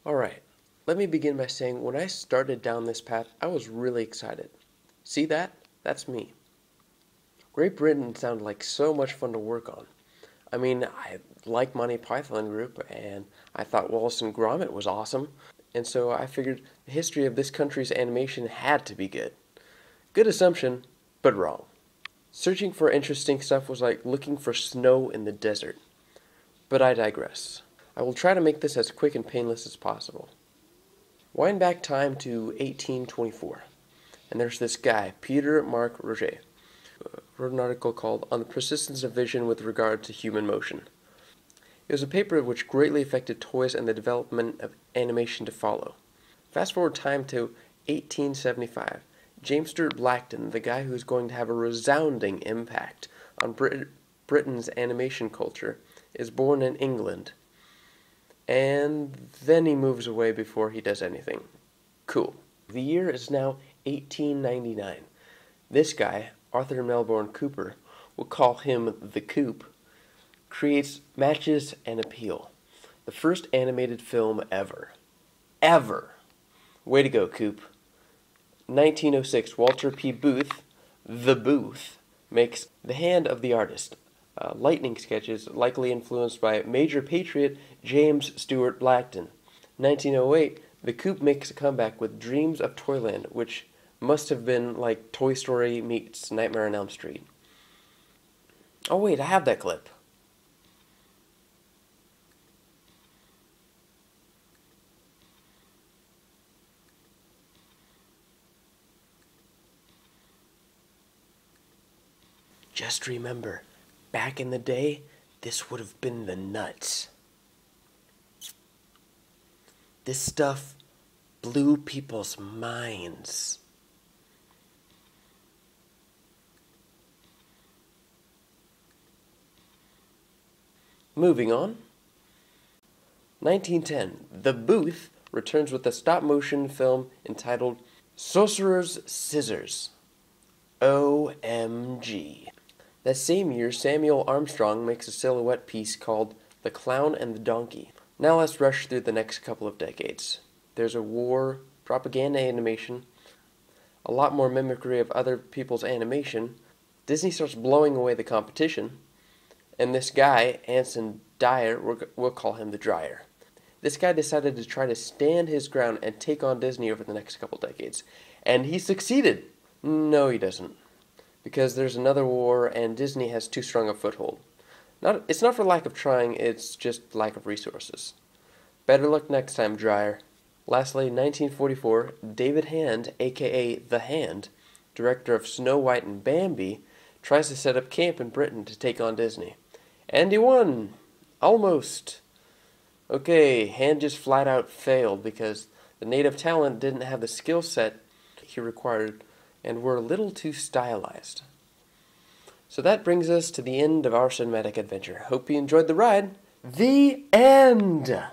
Alright, let me begin by saying when I started down this path, I was really excited. See that? That's me. Great Britain sounded like so much fun to work on. I mean, I like Monty Python Group, and I thought Wallace and Gromit was awesome, and so I figured the history of this country's animation had to be good. Good assumption, but wrong. Searching for interesting stuff was like looking for snow in the desert. But I digress. I will try to make this as quick and painless as possible. Wind back time to 1824, and there's this guy, Peter Marc Roget, wrote an article called On the Persistence of Vision with Regard to Human Motion. It was a paper which greatly affected toys and the development of animation to follow. Fast forward time to 1875. James Stewart Blackton, the guy who's going to have a resounding impact on Britain's animation culture, is born in England. And then he moves away before he does anything. Cool. The year is now 1899. This guy, Arthur Melbourne Cooper, we'll call him the Coop, creates Matches and Appeal, the first animated film ever. Ever! Way to go, Coop. 1906, Walter P. Booth, the Booth, makes The Hand of the Artist, lightning sketches likely influenced by major patriot James Stewart Blackton. 1908, the Coop makes a comeback with Dreams of Toyland, which must have been like Toy Story meets Nightmare on Elm Street. Oh wait, I have that clip. Just remember, back in the day, this would have been the nuts. This stuff blew people's minds. Moving on. 1910, The Booth returns with a stop-motion film entitled Sorcerer's Scissors. OMG. That same year, Samuel Armstrong makes a silhouette piece called The Clown and the Donkey. Now let's rush through the next couple of decades. There's a war, propaganda animation, a lot more mimicry of other people's animation. Disney starts blowing away the competition, and this guy, Anson Dyer, we'll call him the Dryer. This guy decided to try to stand his ground and take on Disney over the next couple decades. And he succeeded. No, he doesn't. Because there's another war and Disney has too strong a foothold. It's not for lack of trying, it's just lack of resources. Better luck next time, Dryer. Lastly, 1944, David Hand, aka The Hand, director of Snow White and Bambi, tries to set up camp in Britain to take on Disney. And he won! Almost. Okay, Hand just flat out failed because the native talent didn't have the skill set he required and were a little too stylized. So that brings us to the end of our cinematic adventure. Hope you enjoyed the ride. The end!